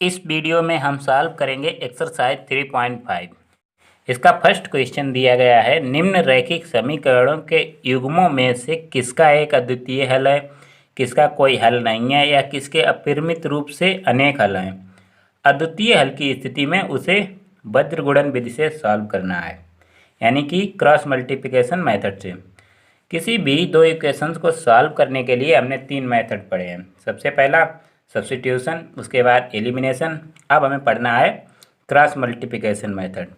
इस वीडियो में हम सॉल्व करेंगे एक्सरसाइज 3.5। इसका फर्स्ट क्वेश्चन दिया गया है, निम्न रैखिक समीकरणों के युग्मों में से किसका एक अद्वितीय हल है, किसका कोई हल नहीं है या किसके अपरिमित रूप से अनेक हल हैं। अद्वितीय हल की स्थिति में उसे वज्रगुणन विधि से सॉल्व करना है, यानी कि क्रॉस मल्टीप्लिकेशन मेथड से। किसी भी दो इक्वेशंस को सॉल्व करने के लिए हमने तीन मेथड पढ़े हैं। सबसे पहला सब्स्टिट्यूशन, उसके बाद एलिमिनेशन, अब हमें पढ़ना है क्रॉस मल्टीप्लिकेशन मेथड।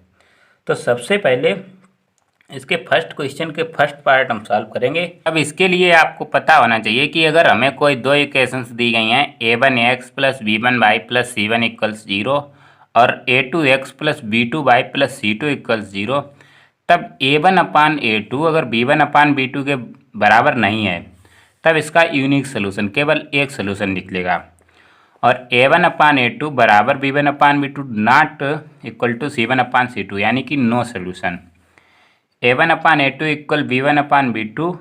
तो सबसे पहले इसके फर्स्ट क्वेश्चन के फर्स्ट पार्ट हम सॉल्व करेंगे। अब इसके लिए आपको पता होना चाहिए कि अगर हमें कोई दो इक्वेशंस दी गई हैं a1x plus b1y plus c1 equals 0 और a2x plus b2y plus c2 equals 0, तब a1 अपान a2 अगर b1 अपान b2 के बराबर नहीं है तब इसका यूनिक सोल्यूशन केवल एक सोल्यूशन निकलेगा। और a1 अपान a2 बराबर b1 upon b2 not equal to c1 upon c2, यानी कि no solution. a1 upon a2 equal b1 upon b2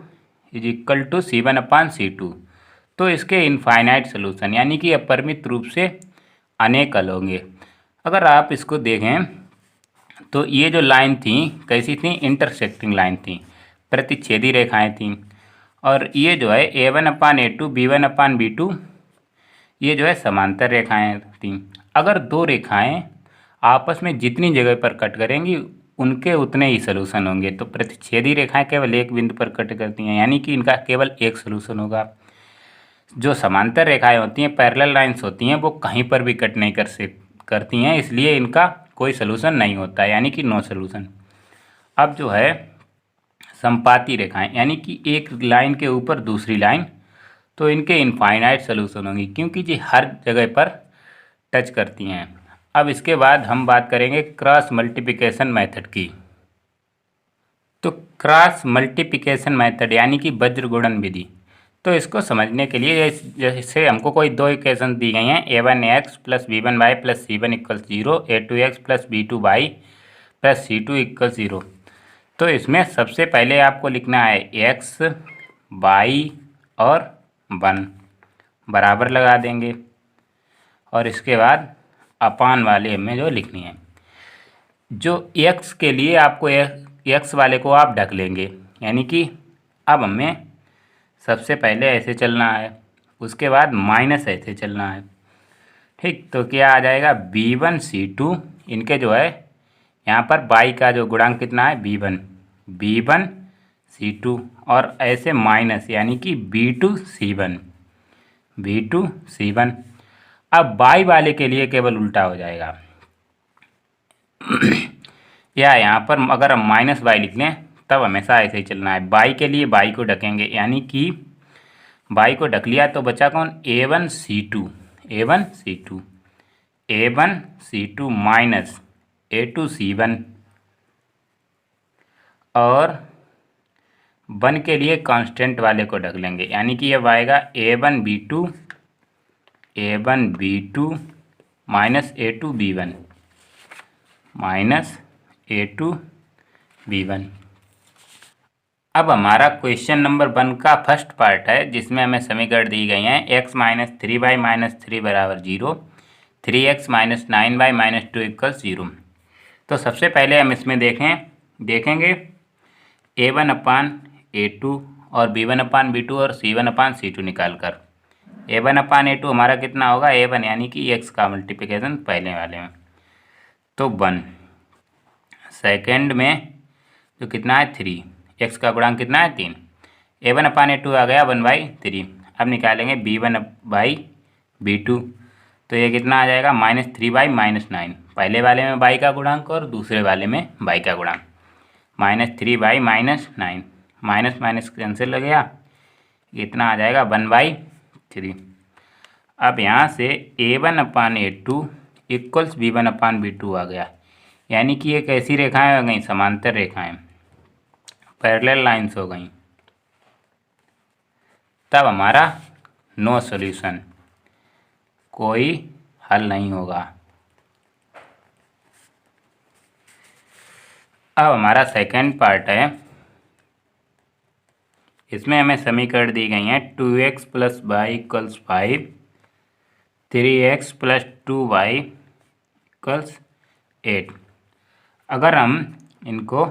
is equal to c1 upon c2। तो इसके इनफाइनाइट सोल्यूशन यानी कि अपरिमित रूप से अनेक हल होंगे। अगर आप इसको देखें तो ये जो लाइन थी कैसी थी, इंटरसेक्टिंग लाइन थी, प्रतिच्छेदी रेखाएं थीं। और ये जो है a1 upon a2 b1 upon b2 ये जो है समांतर रेखाएं थीं। अगर दो रेखाएं आपस में जितनी जगह पर कट करेंगी उनके उतने ही सोल्यूशन होंगे। तो प्रतिच्छेदी रेखाएं केवल एक बिंदु पर कट करती हैं, यानी कि इनका केवल एक सोल्यूशन होगा। जो समांतर रेखाएं होती हैं, पैरेलल लाइंस होती हैं, वो कहीं पर भी कट नहीं करती हैं, इसलिए इनका कोई सोल्यूशन नहीं होता, यानी कि नो सोल्यूशन। अब जो है संपाती रेखाएं, यानी कि एक लाइन के ऊपर दूसरी लाइन, तो इनके इनफाइनाइट सोल्यूशन होंगी क्योंकि ये हर जगह पर टच करती हैं। अब इसके बाद हम बात करेंगे क्रॉस मल्टीप्लिकेशन मेथड की। तो क्रॉस मल्टीप्लिकेशन मेथड यानी कि वज्रगुणन विधि, तो इसको समझने के लिए जैसे हमको कोई दो इक्वेशन दी गई हैं a1x plus b1y plus c1 equals 0, a2x plus b2y plus c2 equals 0। तो इसमें सबसे पहले आपको लिखना है x, y और 1 बराबर लगा देंगे और इसके बाद अपान वाले में जो लिखनी है, जो x के लिए आपको x वाले को आप ढक लेंगे, यानी कि अब हमें सबसे पहले ऐसे चलना है, उसके बाद माइनस ऐसे चलना है। ठीक, तो क्या आ जाएगा b1 c2, इनके जो है यहाँ पर y का जो गुणांक कितना है b1 c2 और ऐसे माइनस यानी कि b2 c1। अब y वाले के लिए केवल उल्टा हो जाएगा या यहाँ पर अगर हम माइनस वाई लिख लें तब हमेशा ऐसे ही चलना है। y के लिए y को ढकेंगे, यानी कि y को ढक लिया तो बचा कौन, a1 c2 minus a2 c1 और 1 के लिए कांस्टेंट वाले को ढक लेंगे, यानी कि अब आएगा a1 b2 minus a2 b1। अब हमारा क्वेश्चन नंबर 1 का फर्स्ट पार्ट है जिसमें हमें समीकरण दी गई हैं x माइनस 3y माइनस 3 बराबर 0, 3x minus 9y minus 2 equals 0। तो सबसे पहले हम इसमें देखेंगे a1 अपान a2 और b1 अपान b2 और c1 अपान c2 निकाल कर। a1 अपान a2 हमारा कितना होगा, a1 यानी कि x का मल्टीप्लिकेशन पहले वाले में, तो 1। सेकेंड में जो कितना है 3, x का गुणांक कितना है 3, a1 अपान a2 आ गया 1/3। अब निकालेंगे b1/b2, तो ये कितना आ जाएगा -3/-9, पहले वाले में y का गुणांक और दूसरे वाले में y का गुणांक, -3/-9, माइनस माइनस कैंसिल हो गया, इतना आ जाएगा 1/3। अब यहाँ से a1 upon a2 equals b1 upon b2 आ गया, यानी कि ये कैसी रेखाएं हो गई, समांतर रेखाएं, पैरेलल लाइंस हो गई। तब हमारा नो सॉल्यूशन, कोई हल नहीं होगा। अब हमारा सेकंड पार्ट है, इसमें हमें समीकरण दी गई हैं 2x plus Y equals 5, 3x plus 2y equals 8। अगर हम इनको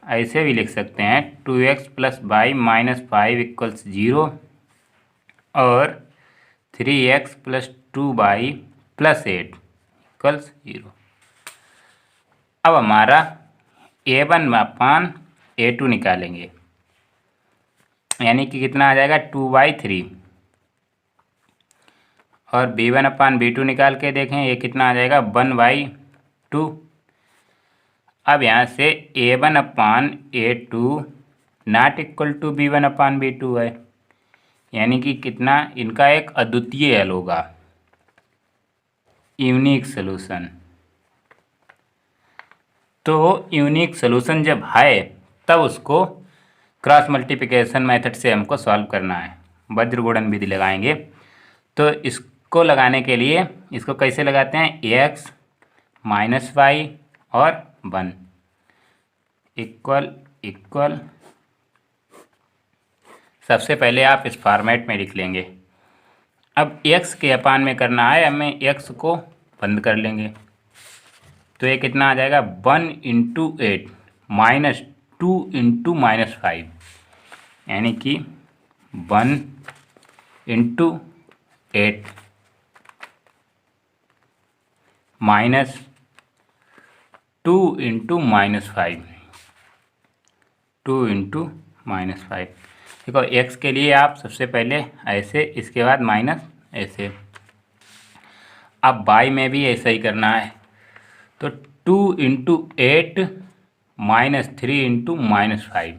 ऐसे भी लिख सकते हैं 2x plus Y minus 5 equals 0 और 3x plus 2y plus 8 equals 0। अब हमारा a1 अपान a2 निकालेंगे, यानी कि कितना आ जाएगा 2/3 और b1 अपान b2 निकाल के देखें, ये कितना आ जाएगा 1/2। अब यहाँ से a1 upon a2 not equal to b1 upon b2 है, यानी कि कितना इनका एक अद्वितीय हल होगा, यूनिक सॉल्यूशन। तो यूनिक सॉल्यूशन जब है तब उसको क्रॉस मल्टीप्लिकेशन मेथड से हमको सॉल्व करना है, वज्र गुणन विधि लगाएंगे। तो इसको लगाने के लिए इसको कैसे लगाते हैं, x माइनस वाई और 1 इक्वल इक्वल। सबसे पहले आप इस फॉर्मेट में लिख लेंगे। अब x के अपान में करना है, हमें x को बंद कर लेंगे, तो ये कितना आ जाएगा 1 इंटू 8 माइनस 2 इंटू माइनस 5, यानी कि 1 into 8 minus 2 into minus 5, 2 into minus 5। देखो x के लिए आप सबसे पहले ऐसे, इसके बाद माइनस ऐसे। अब y में भी ऐसा ही करना है, तो 2 into 8 minus 3 into minus 5,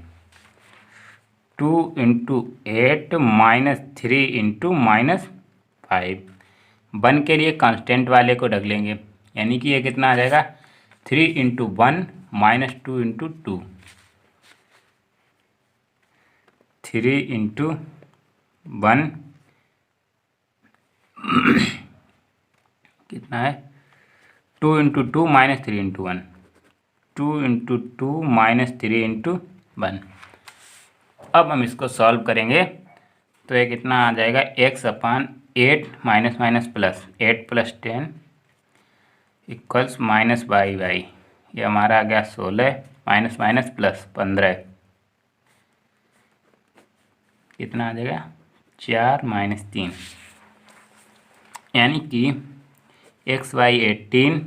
2 into 8 minus 3 into minus 5। 1 के लिए कांस्टेंट वाले को ढक लेंगे, यानी कि ये कितना आ जाएगा 3 इंटू 1 माइनस 2 इंटू 2, 3 इंटू 1 कितना है 2 into 2 minus 3 into 1, 2 into 2 minus 3 into 1। अब हम इसको सॉल्व करेंगे, तो ये कितना आ जाएगा x अपान 8 minus minus plus 8 plus 10 equals minus y, ये हमारा आ गया 16 माइनस माइनस प्लस 15, कितना आ जाएगा 4 माइनस 3, यानी कि x/18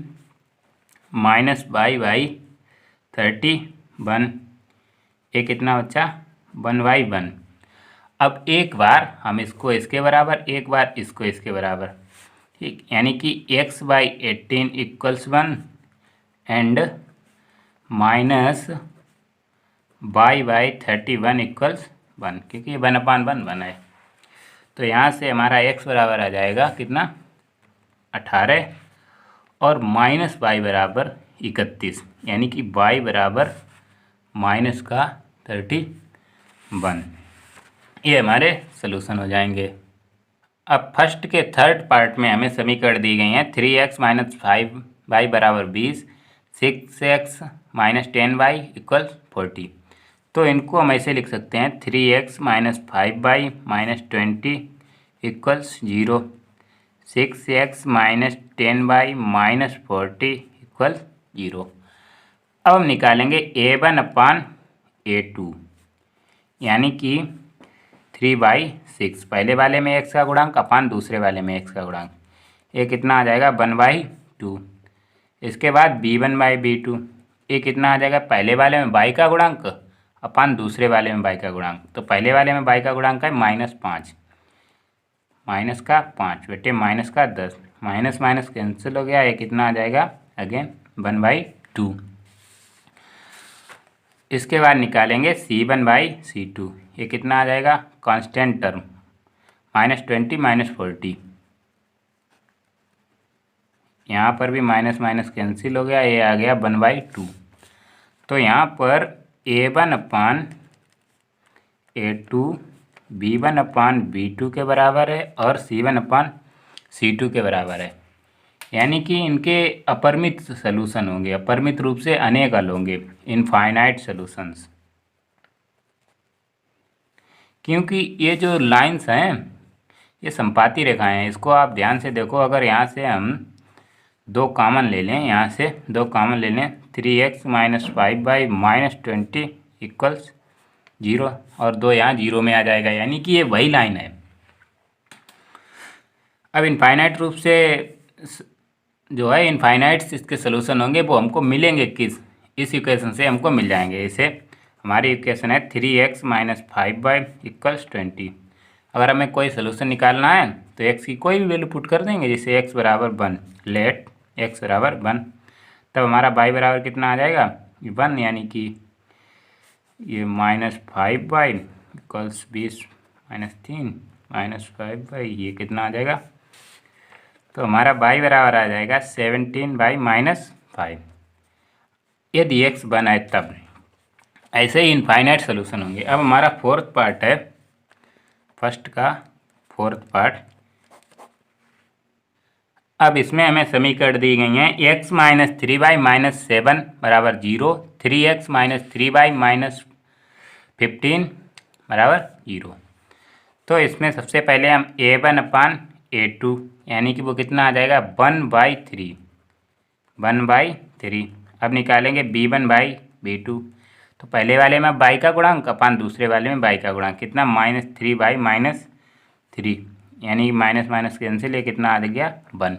माइनस y/31, ये कितना बचा 1/1। अब एक बार हम इसको इसके बराबर, एक बार इसको इसके बराबर, ठीक, यानी कि x/18 equals 1 and minus y/31 equals 1, क्योंकि ये 1/1 है। तो यहाँ से हमारा x बराबर आ जाएगा कितना 18 और माइनस y बराबर 31, यानी कि y बराबर माइनस का 31। ये हमारे सलूशन हो जाएंगे। अब फर्स्ट के थर्ड पार्ट में हमें समीकरण दी गई हैं 3x माइनस 5y बराबर 20, 6x माइनस 10y इक्वल्स 40। तो इनको हम ऐसे लिख सकते हैं 3x minus 5y minus 20 equals 0, 6x minus 10y minus 40 equals 0। अब हम निकालेंगे a1 अपान a2, यानी कि 3/6, पहले वाले में x का गुणांक अपान दूसरे वाले में x का गुणांक, ये कितना आ जाएगा 1/2। इसके बाद b1/b2, ये कितना आ जाएगा पहले वाले में y का गुणांक अपान दूसरे वाले में y का गुणांक, तो पहले वाले में y का गुणांक है -5, माइनस का 5 बेटे माइनस का 10, माइनस माइनस कैंसिल हो गया, ये कितना आ जाएगा अगेन 1/2। इसके बाद निकालेंगे c1/c2, ये कितना आ जाएगा कांस्टेंट टर्म -20 माइनस 40, यहाँ पर भी माइनस माइनस कैंसिल हो गया, ये आ गया 1/2। तो यहाँ पर a1 upon a2 b1 upon b2 के बराबर है और c1 अपान c2 के बराबर है, यानी कि इनके अपरिमित सलूशन होंगे, अपरिमित रूप से अनेक हल होंगे, इनफाइनाइट सलूशंस। क्योंकि ये जो लाइंस हैं ये संपाती रेखाएं हैं, इसको आप ध्यान से देखो। अगर यहाँ से हम दो कॉमन ले लें, यहाँ से दो कॉमन ले लें, 3x माइनस 5/-20 इक्वल्स 0, और दो यहाँ 0 में आ जाएगा, यानी कि ये वही लाइन है। अब इनफाइनाइट रूप से जो है इनफाइनाइट्स इसके सोल्यूशन होंगे, वो हमको मिलेंगे इस इक्वेशन से हमको मिल जाएंगे। इसे हमारी इक्वेशन है 3x माइनस 5/=20। अगर हमें कोई सोल्यूशन निकालना है तो x की कोई भी वैल्यू पुट कर देंगे, जैसे x बराबर 1, लेट x बराबर 1, तब हमारा y बराबर कितना आ जाएगा 1, यानी कि ये -5/=20 -3 -5/, ये कितना आ जाएगा, तो हमारा y बराबर आ जाएगा 17/-5। यदि x 1 है तब। ऐसे ही इनफाइनाइट सोल्यूशन होंगे। अब हमारा फोर्थ पार्ट है, फर्स्ट का फोर्थ पार्ट। अब इसमें हमें समीकरण दी गई हैं, x माइनस 3y-7 बराबर 0, 3x माइनस 3y-15 बराबर 0। तो इसमें सबसे पहले हम a1/a2 यानी कि वो कितना आ जाएगा 1/3, 1/3। अब निकालेंगे b1/b2, तो पहले वाले में y का गुणांक अपान दूसरे वाले में y का गुणांक, कितना -3/-3, यानी कि माइनस माइनस कैंसिल, ये कितना आ गया 1।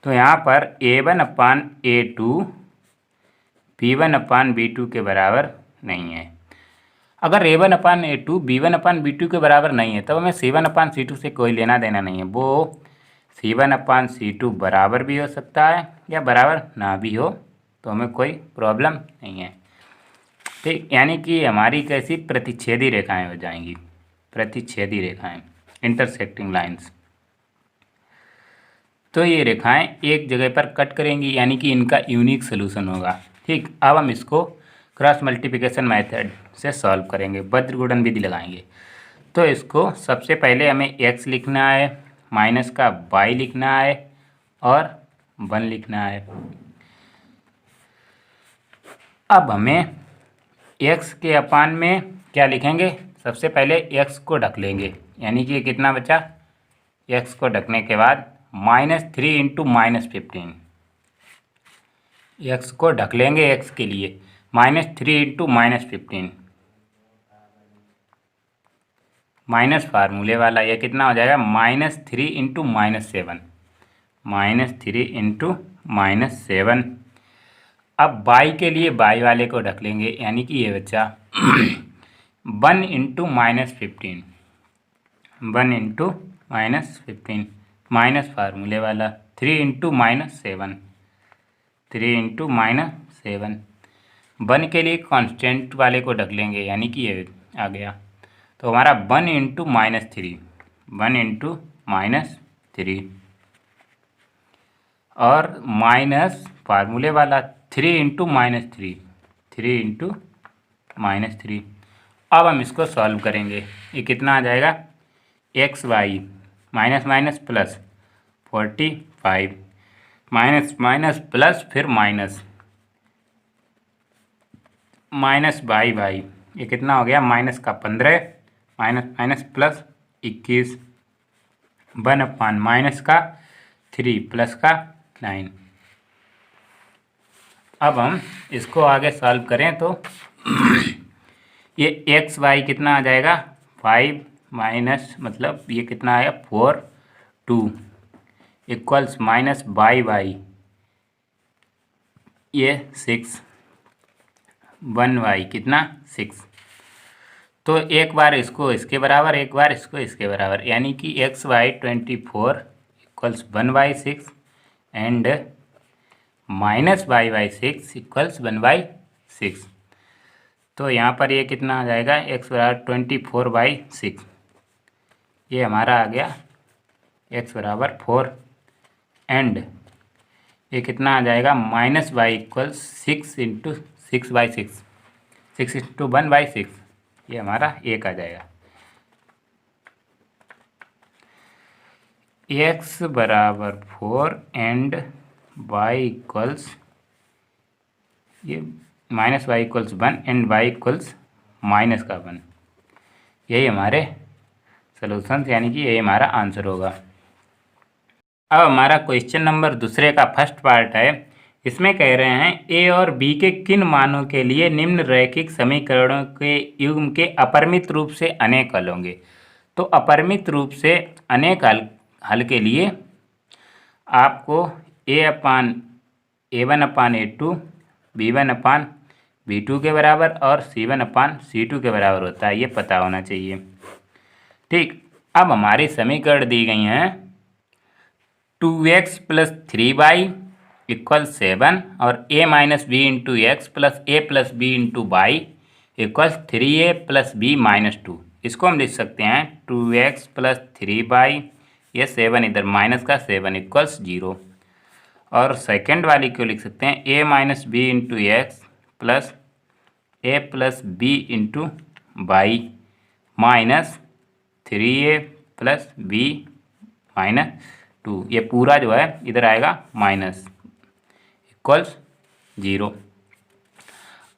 तो यहाँ पर a1/a2 b1/b2 के बराबर नहीं है। अगर a1/a2 b1/b2 के बराबर नहीं है तब हमें c1/c2 से कोई लेना देना नहीं है। वो c1/c2 बराबर भी हो सकता है या बराबर ना भी हो, तो हमें कोई प्रॉब्लम नहीं है। ठीक, यानी कि हमारी कैसी प्रतिच्छेदी रेखाएं हो जाएंगी, प्रतिच्छेदी रेखाएं, इंटरसेक्टिंग लाइंस। तो ये रेखाएं एक जगह पर कट करेंगी, यानी कि इनका यूनिक सोल्यूशन होगा। ठीक, अब हम इसको क्रॉस मल्टीप्लिकेशन मेथड से सॉल्व करेंगे, वज्रगुणन विधि लगाएंगे। तो इसको सबसे पहले हमें x लिखना है, माइनस का y लिखना है और 1 लिखना है। अब हमें x के अपान में क्या लिखेंगे, सबसे पहले x को ढक लेंगे, यानी कि कितना बचा, x को ढकने के बाद -3 × -15, x को ढक लेंगे x के लिए, -3 × -15 माइनस फार्मूले वाला, यह कितना हो जाएगा -3 × -7, -3 × -7। अब y के लिए y वाले को ढक लेंगे, यानी कि ये बच्चा 1 × -15, 1 × -15 माइनस फार्मूले वाला 3 × -7, 3 × -7। 1 के लिए कांस्टेंट वाले को ढक लेंगे, यानी कि ये आ गया। तो हमारा 1 × -3, 1 × -3 और माइनस फार्मूले वाला 3 × -3, 3 × -3। अब हम इसको सॉल्व करेंगे, ये कितना आ जाएगा xy minus minus plus 45, minus minus plus फिर माइनस y, ये कितना हो गया माइनस का 15, माइनस माइनस प्लस 21, 1/, माइनस का 3 प्लस का 9। अब हम इसको आगे सॉल्व करें तो ये xy कितना आ जाएगा 5 माइनस, मतलब ये कितना आया 4 2 इक्वल्स माइनस y, ये 6, 1y कितना 6। तो एक बार इसको इसके बराबर, एक बार इसको इसके बराबर, यानी कि xy 24 equals 1/6 and -y/6 equals 1/6। तो यहाँ पर ये कितना आ जाएगा x बराबर 24/6, ये हमारा आ गया x बराबर 4 एंड ये कितना आ जाएगा -y इक्वल्स 6 × 6/6, 6 × 1/6, ये हमारा 1 आ जाएगा। x बराबर 4 एंड y इक्वल्स, ये -y equals 1 and y equals -1, यही हमारे सॉल्यूशंस, यानी कि ये हमारा आंसर होगा। अब हमारा क्वेश्चन नंबर दूसरे का फर्स्ट पार्ट है। इसमें कह रहे हैं ए और बी के किन मानों के लिए निम्न रैखिक समीकरणों के युग्म के अपरिमित रूप से अनेक हल होंगे। तो अपरिमित रूप से अनेक हल के लिए आपको A/A1/A2 B1/B2 के बराबर और C1/C2 के बराबर होता है, ये पता होना चाहिए। ठीक, अब हमारी समीकरण दी गई हैं 2x + 3y = 7 और a-b × x + a+b × y = 3a + b - 2। इसको हम लिख सकते हैं 2x + 3y, ये 7 इधर माइनस का 7 = 0। और सेकेंड वाली को लिख सकते हैं a - b × x + a+b × y minus 3a + b - 2। ये पूरा जो है इधर आएगा माइनस = 0।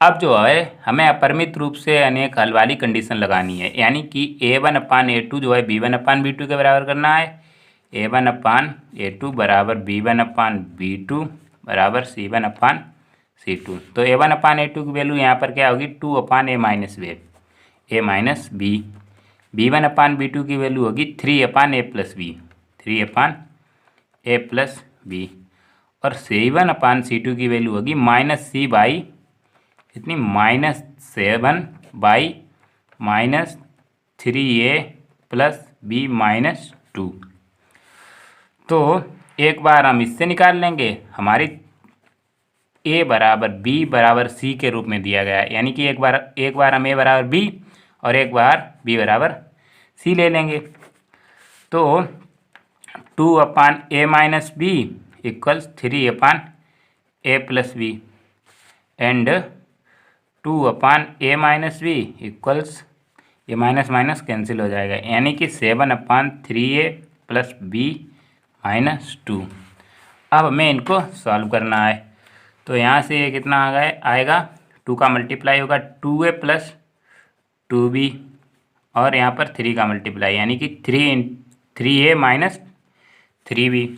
अब जो है हमें अपरिमित रूप से अनेक हल वाली कंडीशन लगानी है, यानी कि A1/A2 जो है B1/B2 के बराबर करना है। A1/A2 = B1/B2 = C1/C2। तो A1/A2 की वैल्यू यहाँ पर क्या होगी 2/A-B। B1/B2 की वैल्यू होगी 3/A+B, 3/A+B। और C1/C2 की वैल्यू होगी -C/ कितनी -7/- 3a + b - 2। तो एक बार हम इससे निकाल लेंगे, हमारी a = b = c के रूप में दिया गया है, यानी कि एक बार हम a = b और एक बार b = c ले लेंगे। तो 2/A - b = 3/A+b and 2/A - b equals ये माइनस माइनस कैंसिल हो जाएगा, यानी कि 7/3a + b - 2। अब हमें इनको सॉल्व करना है। तो यहाँ से ये कितना आएगा 2 का मल्टीप्लाई होगा 2a + 2b और यहाँ पर 3 का मल्टीप्लाई, यानी कि 3a - 3b।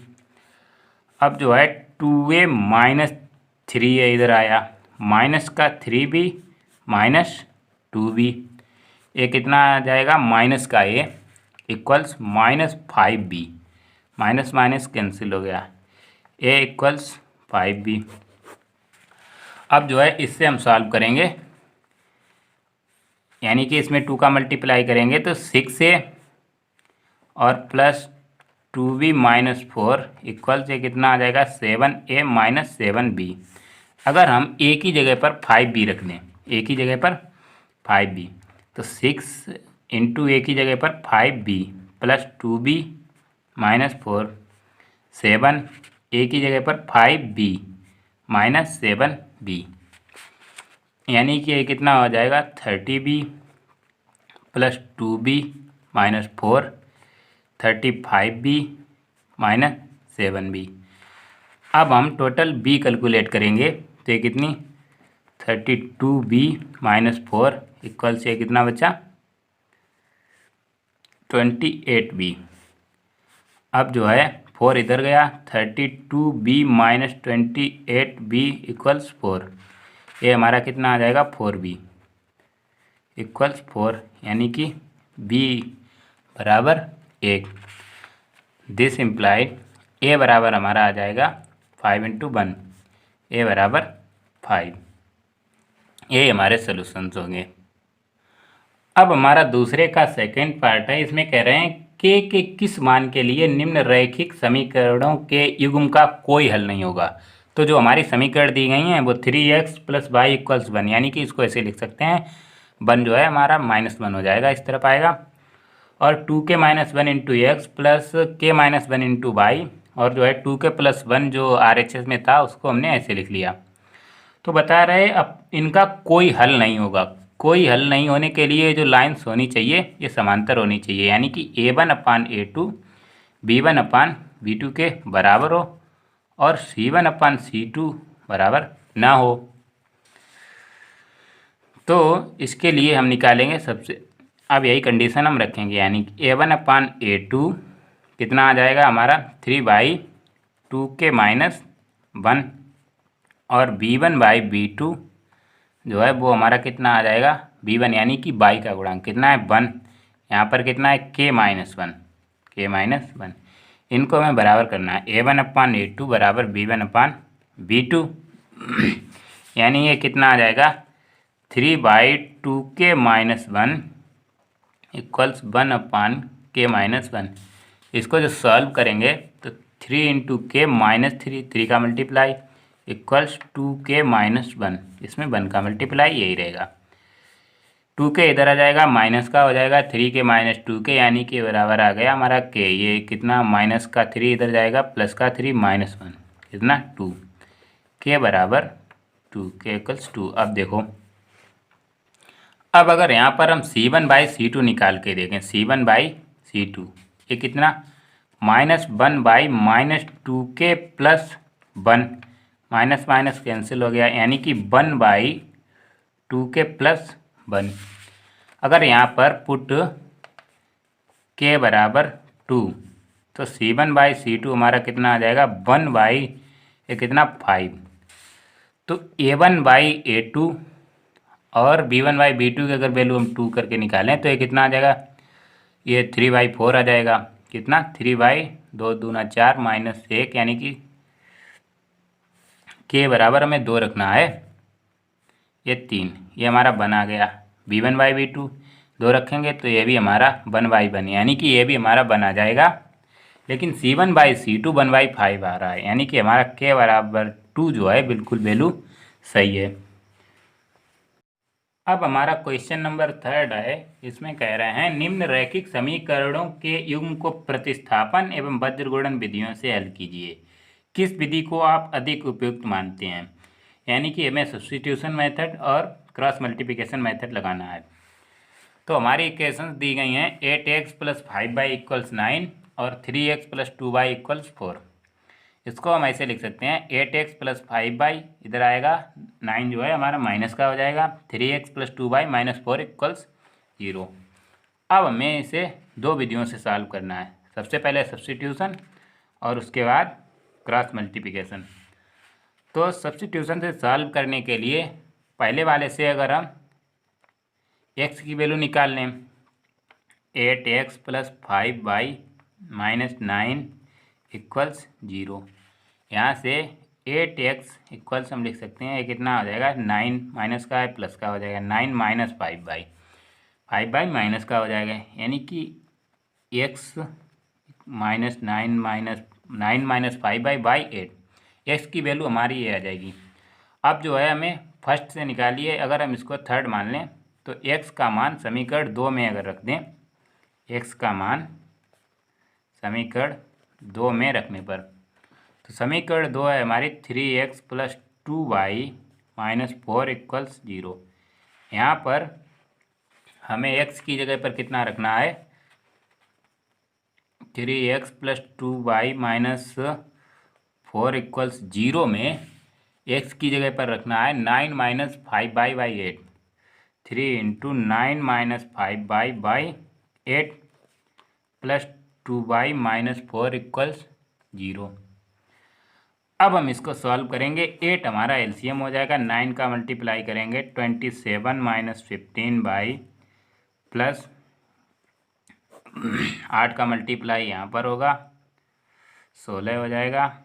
अब जो है 2a - 3a इधर आया, माइनस का 3b - 2b, ये कितना आ जाएगा माइनस का a equals -5b, minus minus cancel हो गया, a = 5b। अब जो है इससे हम सॉल्व करेंगे, यानी कि इसमें 2 का मल्टीप्लाई करेंगे तो 6a और प्लस 2b - 4 इक्वल्स ये कितना आ जाएगा 7a - 7b। अगर हम a की जगह पर 5b रख दें, a की जगह पर 5b, तो 6 × a की जगह पर 5b + 2b - 4, 7 a की जगह पर 5b - 7b, यानी कि ये कितना हो जाएगा 30b + 2b - 4, 35b - 7b। अब हम टोटल b कैलकुलेट करेंगे तो ये कितनी 32b - 4 इक्वल्स ये कितना बचा 28b। अब जो है 4 इधर गया, 32b - 28b इक्वल्स 4, ये हमारा कितना आ जाएगा 4b इक्वल्स 4, यानी कि b = 1। दिस इम्प्लाइड a बराबर हमारा आ जाएगा 5 × 1, a = 5। ये हमारे सॉल्यूशंस होंगे। अब हमारा दूसरे का सेकंड पार्ट है। इसमें कह रहे हैं के किस मान के लिए निम्न रैखिक समीकरणों के युग्म का कोई हल नहीं होगा। तो जो हमारी समीकरण दी गई हैं वो 3x + y = 1, यानी कि इसको ऐसे लिख सकते हैं 1 जो है हमारा -1 हो जाएगा, इस तरफ आएगा। और 2k - 1 × x + k - 1 × y, और जो है 2k + 1 जो RHS में था उसको हमने ऐसे लिख लिया। तो बता रहे अब इनका कोई हल नहीं होगा। कोई हल नहीं होने के लिए जो लाइन्स होनी चाहिए ये समांतर होनी चाहिए, यानी कि A1/A2 B1/B2 के बराबर हो और C1/C2 बराबर ना हो। तो इसके लिए हम निकालेंगे सबसे अब यही कंडीशन हम रखेंगे, यानी कि A1/A2 कितना आ जाएगा हमारा 3/2k-1 और B1/B2 जो है वो हमारा कितना आ जाएगा B1, यानी कि बाई का गुणांक कितना है 1। यहाँ पर कितना है k-1 इनको हमें बराबर करना है A1/A2 बराबर B1/B2 यानी ये कितना आ जाएगा 3/2k-1 इक्वल्स 1/k-1। इसको जो सॉल्व करेंगे तो 3 × k-3 3 का मल्टीप्लाई इक्वल्स 2k-1, इसमें 1 का मल्टीप्लाई यही रहेगा। 2k इधर आ जाएगा, माइनस का हो जाएगा 3k-2k, यानी कि बराबर आ गया हमारा k। ये कितना माइनस का 3 इधर जाएगा, प्लस का 3 -1 कितना 2, k बराबर 2, k इक्वल्स 2। अब देखो, अब अगर यहाँ पर हम C1/C2 निकाल के देखें, C1/C2 ये कितना -1/-2k + 1, माइनस माइनस कैंसिल हो गया, यानी कि 1/2k + 1। अगर यहाँ पर पुट k बराबर 2 तो C1/C2 हमारा कितना आ जाएगा 5। तो A1/A2 और B1/B2 की अगर वैल्यू हम 2 करके निकालें तो ये कितना आ जाएगा, ये 3/4 आ जाएगा। कितना 3/2 दूना 4 -1, यानी कि k बराबर हमें 2 रखना है, ये 3, ये हमारा 1 आ गया। B1/B2 2 रखेंगे तो ये भी हमारा 1/1, यानी कि ये भी हमारा 1 आ जाएगा। लेकिन C1/C2 1/5 आ रहा है, यानी कि हमारा k बराबर 2 जो है बिल्कुल वैल्यू सही है। अब हमारा क्वेश्चन नंबर 3 है, इसमें कह रहे हैं निम्न रैखिक समीकरणों के युग्म को प्रतिस्थापन एवं वज्रगुणन विधियों से हल कीजिए। किस विधि को आप अधिक उपयुक्त मानते हैं? यानी कि हमें सब्स्टिट्यूशन मेथड और क्रॉस मल्टीप्लिकेशन मेथड लगाना है। तो हमारी इक्वेशंस दी गई हैं 8x + 5y = 9 और 3x + 2y = 4। इसको हम ऐसे लिख सकते हैं 8x + 5y इधर आएगा, 9 जो है हमारा माइनस का हो जाएगा, 3x + 2y - 4 = 0। अब हमें इसे दो विधियों से सॉल्व करना है, सबसे पहले सब्स्टिट्यूशन और उसके बाद क्रॉस मल्टीप्लिकेशन। तो सब्स्टिट्यूशन से सॉल्व करने के लिए पहले वाले से अगर हम x की वैल्यू निकाल लें 8x + 5y - 9 = 0। यहाँ से 8x इक्वल्स हम लिख सकते हैं, ये कितना हो जाएगा 9 माइनस का है प्लस का हो जाएगा 9 - 5y, 5y माइनस का हो जाएगा, यानी कि x -9 - 5y/8, x की वैल्यू हमारी ये आ जाएगी। अब जो है हमें फर्स्ट से निकालिए, अगर हम इसको थर्ड मान लें तो x का मान समीकरण 2 में अगर रख दें, x का मान समीकरण 2 में रखने पर तो समीकरण 2 है हमारी 3x + 2y - 4 = 0। यहाँ पर हमें x की जगह पर कितना रखना है 3x + 2y - 4 = 0 में x की जगह पर रखना है 9 - 5y/8, 3 × 9 - 5y/8 + 2y - 4 = 0। अब हम इसको सॉल्व करेंगे, 8 हमारा एलसीएम हो जाएगा, 9 का मल्टीप्लाई करेंगे 27 - 15y प्लस 8 का मल्टीप्लाई यहाँ पर होगा 16 हो जाएगा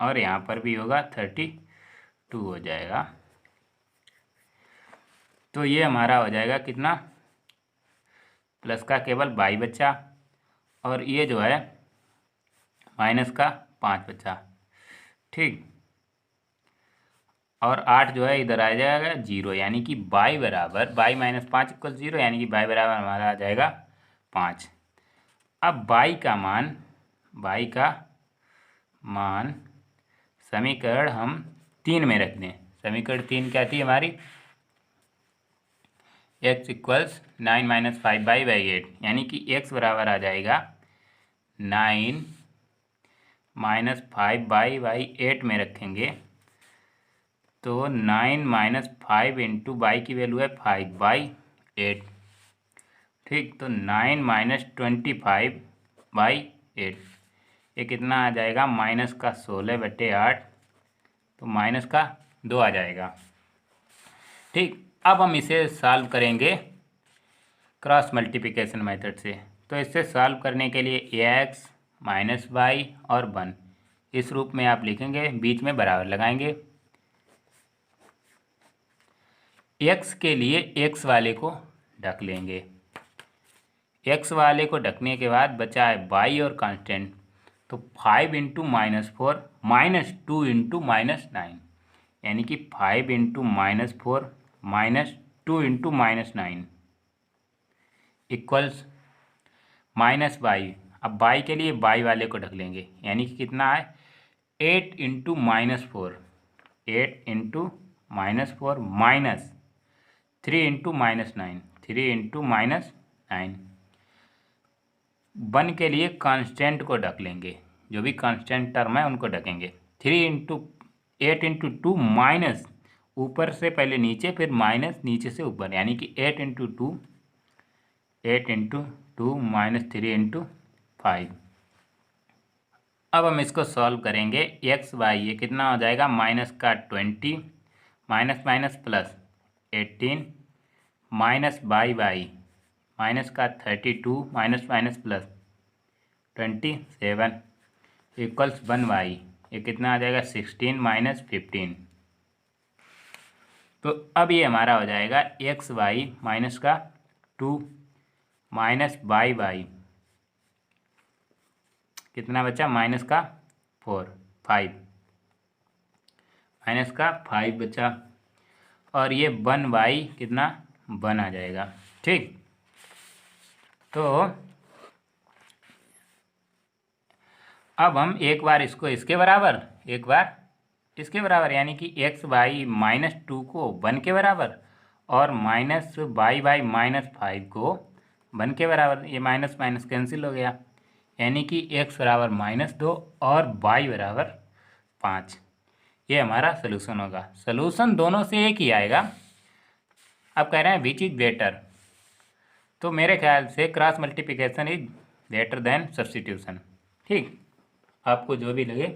और यहाँ पर भी होगा 32 हो जाएगा। तो ये हमारा हो जाएगा कितना, प्लस का केवल y बचा और ये जो है माइनस का 5 बचा, ठीक। और 8 जो है इधर आ जाएगा 0, यानी कि y बराबर y - 5 = 0, यानी कि y बराबर हमारा आ जाएगा 5। अब y का मान समीकरण हम 3 में रख दें। समीकरण 3 क्या थी हमारी, x = 9 - 5y/8, यानी कि x बराबर आ जाएगा 9 - 5y/8 में रखेंगे तो 9 - 5 × y की वैल्यू है 5/8, ठीक, तो 9 माइनस 25/8, ये कितना आ जाएगा, माइनस का 16/8, तो माइनस का 2 आ जाएगा। ठीक, अब हम इसे सॉल्व करेंगे क्रॉस मल्टीप्लिकेशन मेथड से। तो इससे सॉल्व करने के लिए x माइनस वाई और 1 इस रूप में आप लिखेंगे, बीच में बराबर लगाएंगे। x के लिए x वाले को ढक लेंगे, x वाले को ढकने के बाद बचा है y और कांस्टेंट, तो 5 इंटू -4 -2 इंटू -9, यानी कि 5 इंटू -4 -2 इंटू -9 इक्वल्स -y। अब y के लिए y वाले को ढक लेंगे, यानी कि कितना है, 8 इंटू -4, 8 इंटू -4 -3 इंटू -9, 3 इंटू -9। 1 के लिए कांस्टेंट को ढक लेंगे, जो भी कांस्टेंट टर्म है उनको ढकेंगे। 3 इंटू 8 इंटू 2 माइनस, ऊपर से पहले नीचे फिर माइनस नीचे से ऊपर, यानी कि 8 इंटू 2 -3 इंटू 5। अब हम इसको सॉल्व करेंगे, एक्स वाई ये कितना हो जाएगा, माइनस का 20 minus minus plus 18 minus Y minus का 32 minus minus plus 27 equals 1y, ये कितना आ जाएगा, 16 माइनस 15। तो अब ये हमारा हो जाएगा एक्स वाई माइनस का 2 माइनस वाई कितना बचा, माइनस का 5 माइनस का 5 बचा, और ये 1y कितना 1 आ जाएगा। ठीक, तो अब हम एक बार इसको इसके बराबर, एक बार इसके बराबर, यानी कि एक्स वाई -2 को 1 के बराबर और माइनस वाई -5 को 1 के बराबर, ये माइनस माइनस कैंसिल हो गया, यानी कि x बराबर -2 और y बराबर 5। ये हमारा सलूशन होगा। सलूशन दोनों से एक ही आएगा। अब कह रहे हैं विच इज बेटर, तो मेरे ख्याल से cross multiplication is better than substitution. ठीक, आपको जो भी लगे।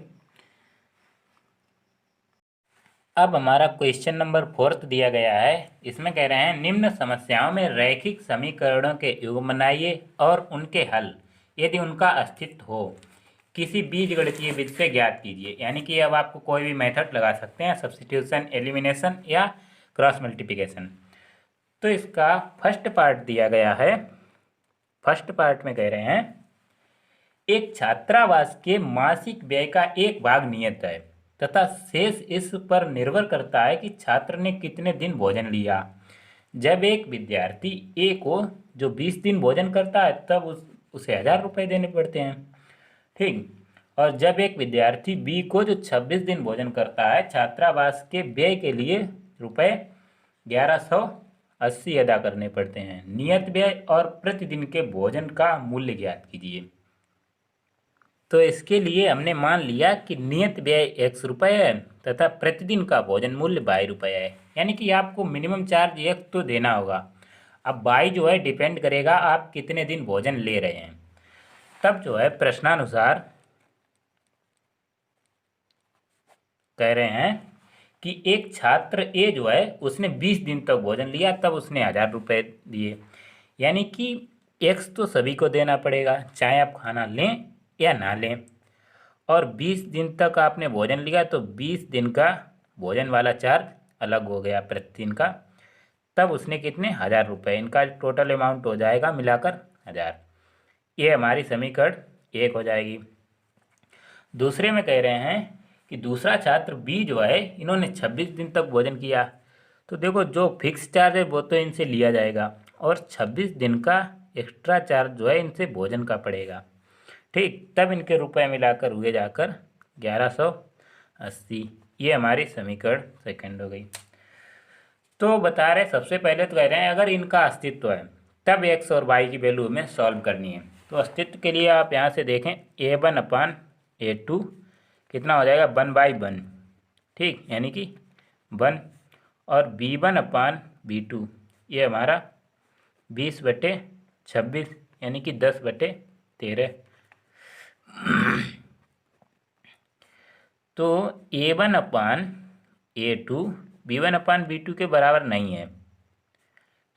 अब हमारा क्वेश्चन नंबर 4 दिया गया है। इसमें कह रहे हैं निम्न समस्याओं में रैखिक समीकरणों के युग्म बनाइए और उनके हल यदि उनका अस्तित्व हो किसी बीजगणितीय विधि से ज्ञात कीजिए। यानी कि अब आपको कोई भी मेथड लगा सकते हैं, सब्स्टिट्यूशन, एलिमिनेशन या क्रॉस मल्टीप्लिकेशन। तो इसका फर्स्ट पार्ट दिया गया है। फर्स्ट पार्ट में कह रहे हैं एक छात्रावास के मासिक व्यय का एक भाग नियत है तथा शेष इस पर निर्भर करता है कि छात्र ने कितने दिन भोजन लिया। जब एक विद्यार्थी ए को जो 20 दिन भोजन करता है तब उसे 1000 रुपये देने पड़ते हैं। ठीक, और जब एक विद्यार्थी बी को जो 26 दिन भोजन करता है छात्रावास के व्यय के लिए रुपये 1180 अदा करने पड़ते हैं। नियत व्यय और प्रतिदिन के भोजन का मूल्य ज्ञात कीजिए। तो इसके लिए हमने मान लिया कि नियत व्यय x रुपये है तथा प्रतिदिन का भोजन मूल्य ₹22 है, यानी कि आपको मिनिमम चार्ज x तो देना होगा। अब y जो है डिपेंड करेगा आप कितने दिन भोजन ले रहे हैं। तब जो है प्रश्नानुसार कह रहे हैं कि एक छात्र ए जो है उसने 20 दिन तक भोजन लिया तब उसने 1000 रुपये दिए, यानी कि x तो सभी को देना पड़ेगा चाहे आप खाना लें या ना लें। और 20 दिन तक आपने भोजन लिया तो 20 दिन का भोजन वाला चार्ज अलग हो गया प्रतिदिन का, तब उसने कितने 1000 रुपये, इनका टोटल अमाउंट हो जाएगा मिलाकर 1000। ये हमारी समीकरण 1 हो जाएगी। दूसरे में कह रहे हैं कि दूसरा छात्र बी जो है इन्होंने 26 दिन तक भोजन किया, तो देखो जो फिक्स चार्ज है वो तो इनसे लिया जाएगा और 26 दिन का एक्स्ट्रा चार्ज जो है इनसे भोजन का पड़ेगा। ठीक, तब इनके रुपए मिलाकर हुए जाकर 1180। ये हमारी समीकरण सेकंड हो गई। तो बता रहे सबसे पहले तो कह रहे हैं अगर इनका अस्तित्व है तब x और y की वैल्यू हमें सॉल्व करनी है। तो अस्तित्व के लिए आप यहाँ से देखें a1/a2 कितना हो जाएगा 1/1। ठीक, यानी कि 1, और b1/b2 ये हमारा 20/4 26 यानी कि 10/13। तो A1/A2 B1/B2 के बराबर नहीं है।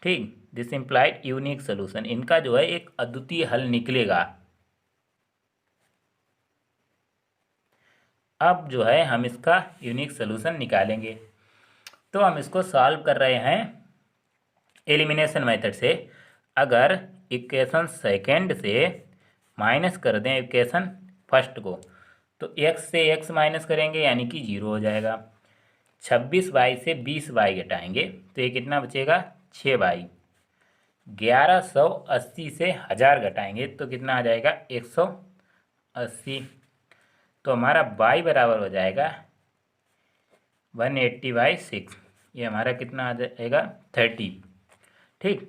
ठीक, दिस इम्प्लाइड यूनिक सोल्यूशन, इनका जो है एक अद्वितीय हल निकलेगा। अब जो है हम इसका यूनिक सोल्यूशन निकालेंगे। तो हम इसको सॉल्व कर रहे हैं एलिमिनेशन मेथड से। अगर इक्वेशन सेकेंड से माइनस कर दें इक्वेशन फर्स्ट को, तो x से x माइनस करेंगे यानी कि 0 हो जाएगा। 26y से 20y घटाएंगे तो ये कितना बचेगा, 6y। 1180 से 1000 घटाएंगे तो कितना आ जाएगा, 180। तो हमारा y बराबर हो जाएगा 180/6। ये हमारा कितना आ जाएगा, 30। ठीक,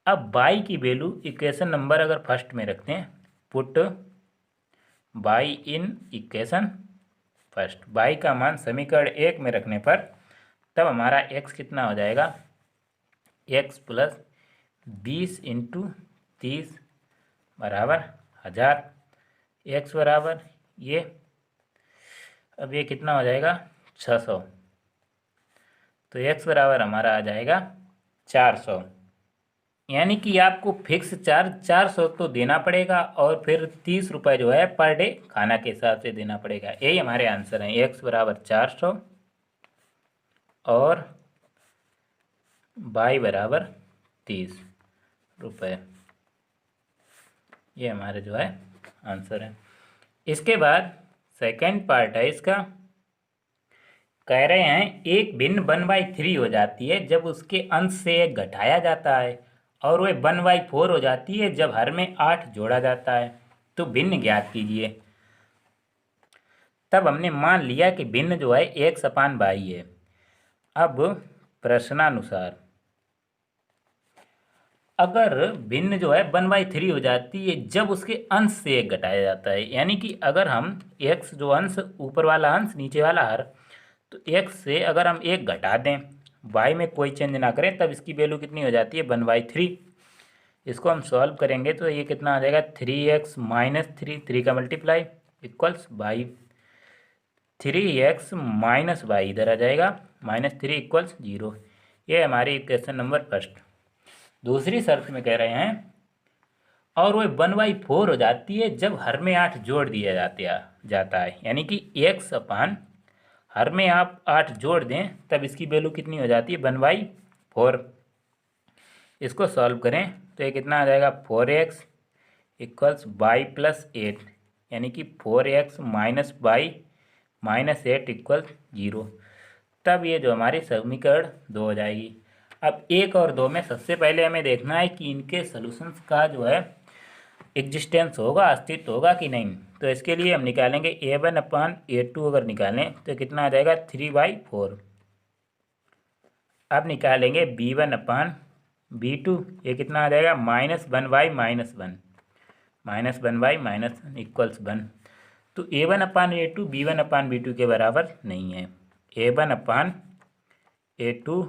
अब y की वैल्यू इक्वेशन नंबर अगर फर्स्ट में रखते हैं, put y in equation first, y का मान समीकरण 1 में रखने पर तब हमारा x कितना हो जाएगा, x + 20 × 30 बराबर 1000। x बराबर ये, अब ये कितना हो जाएगा, 600। तो x बराबर हमारा आ जाएगा 400। यानी कि आपको फिक्स चार्ज 400 तो देना पड़ेगा और फिर 30 रुपये जो है पर डे खाना के हिसाब से देना पड़ेगा। यही हमारे आंसर हैं, x बराबर 400 और y बराबर 30 रुपये। ये हमारे जो है आंसर है। इसके बाद सेकंड पार्ट है इसका, कह रहे हैं एक भिन्न 1/3 हो जाती है जब उसके अंश से एक घटाया जाता है, और वह 1/4 हो जाती है जब हर में 8 जोड़ा जाता है। तो भिन्न ज्ञात कीजिए। तब हमने मान लिया कि भिन्न जो है x/y है। अब प्रश्नानुसार अगर भिन्न जो है 1/3 हो जाती है जब उसके अंश से एक घटाया जाता है, यानी कि अगर हम x जो अंश, ऊपर वाला अंश नीचे वाला हर, तो x से अगर हम एक घटा दें, y में कोई चेंज ना करें, तब इसकी वैल्यू कितनी हो जाती है, 1/3। इसको हम सॉल्व करेंगे तो ये कितना आ जाएगा, 3x - 3, 3 का multiply equals y। 3x - y इधर आ जाएगा, -3 इक्वल्स 0। ये हमारी इक्वेशन नंबर फर्स्ट। दूसरी शर्त में कह रहे हैं और वह 1/4 हो जाती है जब हर में 8 जोड़ दिया जाता है, यानी कि x/, हर में आप 8 जोड़ दें तब इसकी वैल्यू कितनी हो जाती है, 1/4। इसको सॉल्व करें तो ये कितना आ जाएगा, 4x इक्वल्स y + 8, यानी कि 4x - y - 8 इक्वल्स 0। तब ये जो हमारी समीकरण 2 हो जाएगी। अब 1 और 2 में सबसे पहले हमें देखना है कि इनके सॉल्यूशंस का जो है एग्जिस्टेंस होगा, अस्तित्व होगा कि नहीं। तो इसके लिए हम निकालेंगे A1/A2, अगर निकालें तो कितना आ जाएगा, 3/4। अब निकालेंगे B1/B2, ये कितना आ जाएगा, -1/-1, -1/-1 इक्वल्स 1। तो A1/A2 B1/B2 के बराबर नहीं है। A1/A2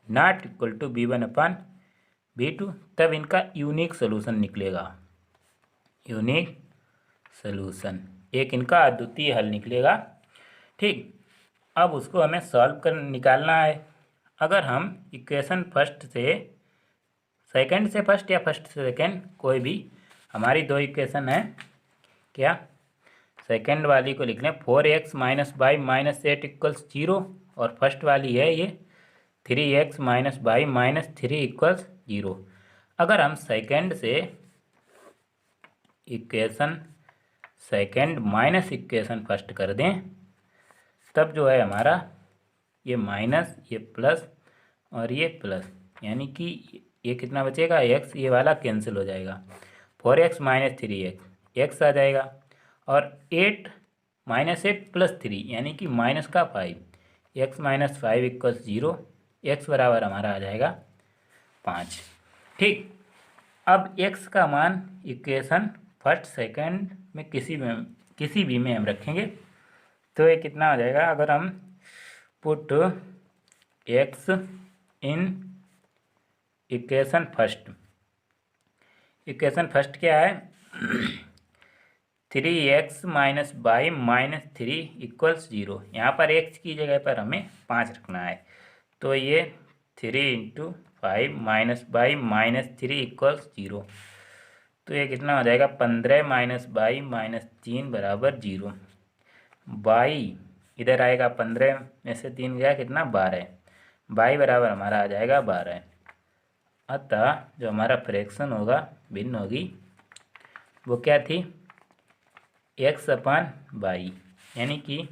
not equal to B1/B2, तब इनका यूनिक सोल्यूशन निकलेगा। यूनिक सोल्यूशन, एक इनका अद्वितीय हल निकलेगा। ठीक, अब उसको हमें सॉल्व कर निकालना है। अगर हम इक्वेशन फर्स्ट से सेकंड से फर्स्ट या फर्स्ट से सेकंड, कोई भी, हमारी दो इक्वेशन है, क्या, सेकंड वाली को लिख लें 4x - y - 8 इक्वल्स 0, और फर्स्ट वाली है ये 3x - y - 3 इक्वल्स 0। अगर हम सेकंड से equation second minus equation first कर दें, तब जो है हमारा ये माइनस, ये प्लस और ये प्लस, यानी कि ये कितना बचेगा, x, ये वाला कैंसिल हो जाएगा। 4x - 3x, x आ जाएगा, और 8 - 8 + 3 यानी कि -5, x - 5 इक्वल्स 0। x बराबर हमारा आ जाएगा 5। ठीक, अब x का मान इक्वेशन फर्स्ट सेकंड में किसी भी में हम रखेंगे तो ये कितना हो जाएगा, अगर हम put x in equation first, equation first क्या है, 3x minus by minus 3 equals 0। यहाँ पर x की जगह पर हमें 5 रखना है, तो ये 3 into 5 minus by minus 3 equals 0। तो ये कितना हो जाएगा, 15 माइनस बाई माइनस 3 बराबर 0। बाई इधर आएगा, 15 में से 3 गया कितना, 12। बाई बराबर हमारा आ जाएगा 12। अतः जो हमारा फ्रैक्शन होगा, भिन्न होगी, वो क्या थी, x/बाई, यानी कि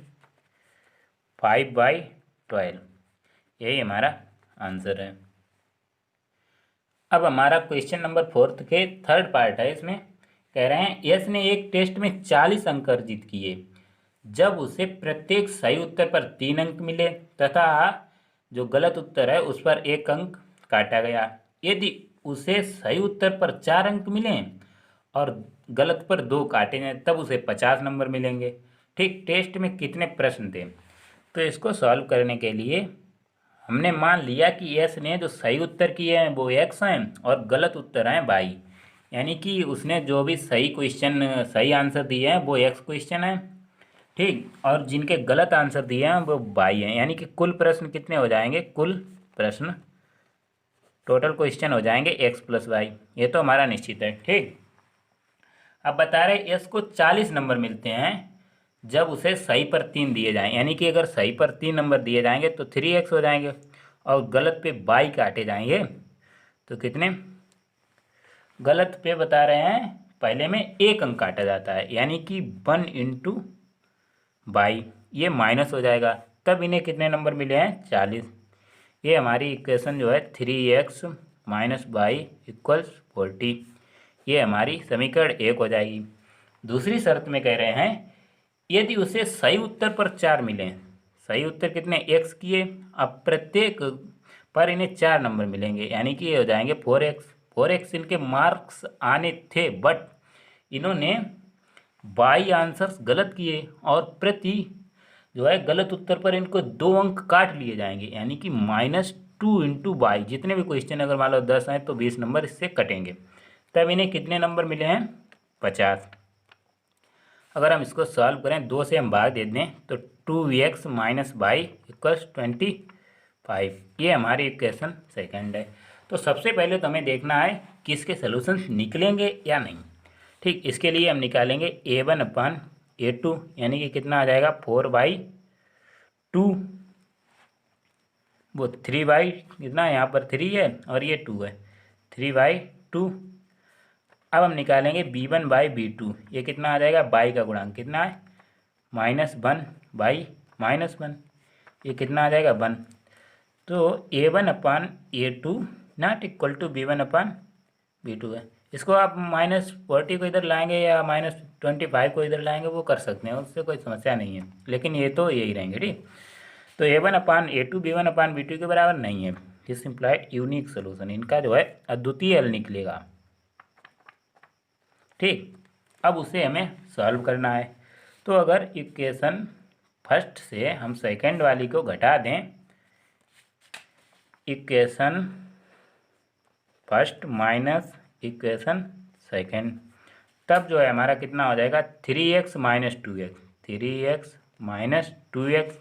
5/12। यही हमारा आंसर है। अब हमारा क्वेश्चन नंबर 4 के थर्ड पार्ट है। इसमें कह रहे हैं यश ने एक टेस्ट में 40 अंक अर्जित किए जब उसे प्रत्येक सही उत्तर पर 3 अंक मिले तथा जो गलत उत्तर है उस पर 1 अंक काटा गया। यदि उसे सही उत्तर पर 4 अंक मिले और गलत पर 2 काटे जाए तब उसे 50 नंबर मिलेंगे। ठीक, टेस्ट में कितने प्रश्न थे, तो इसको सॉल्व करने के लिए हमने मान लिया कि यश ने जो सही उत्तर किए हैं वो x हैं और गलत उत्तर हैं y, यानी कि उसने जो भी सही क्वेश्चन सही आंसर दिए हैं वो x क्वेश्चन है, ठीक, और जिनके गलत आंसर दिए हैं वो y हैं। यानी कि कुल प्रश्न कितने हो जाएंगे, कुल प्रश्न टोटल क्वेश्चन हो जाएंगे x प्लस वाई। ये तो हमारा निश्चित है। ठीक, अब बता रहे यश को 40 नंबर मिलते हैं जब उसे सही पर 3 दिए जाएं, यानी कि अगर सही पर 3 नंबर दिए जाएंगे तो 3x हो जाएंगे और गलत पे बाई काटे जाएंगे तो कितने, गलत पे बता रहे हैं पहले में 1 अंक काटा जाता है, यानी कि 1 इंटू बाई, ये माइनस हो जाएगा, तब इन्हें कितने नंबर मिले हैं, 40। ये हमारी इक्वेशन जो है 3x माइनस बाई इक्वल्स 40, ये हमारी समीकरण 1 हो जाएगी। दूसरी शर्त में कह रहे हैं यदि उसे सही उत्तर पर 4 मिले, सही उत्तर कितने, x किए, अब प्रत्येक पर इन्हें 4 नंबर मिलेंगे, यानी कि ये हो जाएंगे 4x इनके मार्क्स आने थे बट इन्होंने बाई आंसर्स गलत किए और प्रति जो है गलत उत्तर पर इनको 2 अंक काट लिए जाएंगे, यानी कि -2 इंटू बाई। जितने भी क्वेश्चन अगर मान लो 10 हैं तो 20 नंबर इससे कटेंगे, तब इन्हें कितने नंबर मिले हैं, 50। अगर हम इसको सॉल्व करें, 2 से हम भाग दे दें तो 2x माइनस बाई इक्वल्स 25। ये हमारी इक्वेशन सेकंड है। तो सबसे पहले तो हमें देखना है कि इसके सोल्यूशन निकलेंगे या नहीं। ठीक, इसके लिए हम निकालेंगे a1/a2, यानी कि कितना आ जाएगा, 4/2, वो 3/, कितना यहाँ पर 3 है और ये 2 है, 3/2। अब हम निकालेंगे b1/b2, ये कितना आ जाएगा, बाई का गुणांक कितना है, -1/-1, ये कितना आ जाएगा, 1। तो a1/a2 not equal to b1/b2 है। इसको आप -40 को इधर लाएंगे या -25 को इधर लाएंगे वो कर सकते हैं, उससे कोई समस्या नहीं है, लेकिन ये तो यही रहेंगे। ठीक, तो a1/a2 b1/b2 के बराबर नहीं है। दिस इम्प्लाइड यूनिक सोल्यूशन, इनका जो है अद्वितीय हल निकलेगा। ठीक, अब उसे हमें सॉल्व करना है। तो अगर इक्वेशन फर्स्ट से हम सेकंड वाली को घटा दें, equation first minus equation second, तब जो है हमारा कितना हो जाएगा, 3x minus 2x, 3x minus 2x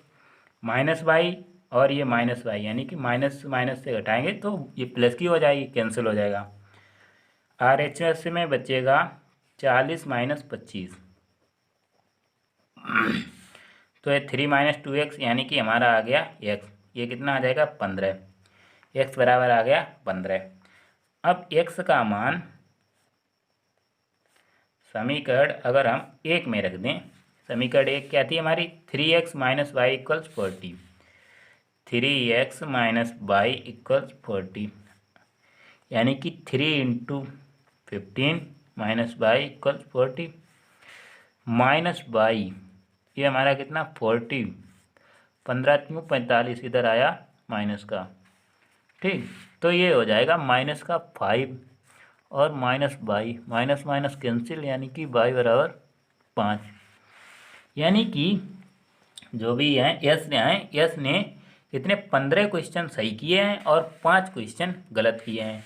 minus Y, और ये माइनस वाई, यानी कि माइनस माइनस से घटाएंगे तो ये प्लस की हो जाएगी, कैंसिल हो जाएगा। RHS में बचेगा 40 माइनस 25, तो ये 3 माइनस 2x, यानी कि हमारा आ गया x, ये कितना आ जाएगा, 15, x बराबर आ गया 15। अब x का मान समीकरण अगर हम 1 में रख दें, समीकरण 1 क्या थी हमारी, 3x minus Y equals 40, 3x minus Y equals 40, यानी कि 3 into 15 minus Y equals 40, minus Y ये हमारा कितना, 40, 15 क्यों 45, इधर आया माइनस का। ठीक, तो ये हो जाएगा माइनस का 5 और minus by, minus minus cancel, यानी कि बाई बराबर 5। यानी कि जो भी हैं यस ने कितने, 15 क्वेश्चन सही किए हैं और 5 क्वेश्चन गलत किए हैं।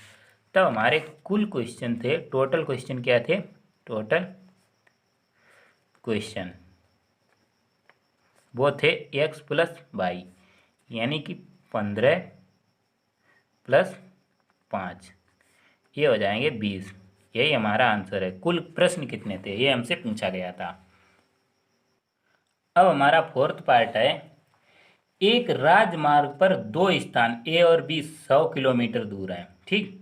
तब हमारे कुल क्वेश्चन थे, टोटल क्वेश्चन क्या थे, टोटल क्वेश्चन वो थे x प्लस वाई, यानी कि 15 प्लस 5, ये हो जाएंगे 20। यही हमारा आंसर है। कुल प्रश्न कितने थे ये हमसे पूछा गया था। अब हमारा फोर्थ पार्ट है, एक राजमार्ग पर दो स्थान ए और बी 100 किलोमीटर दूर हैं। ठीक,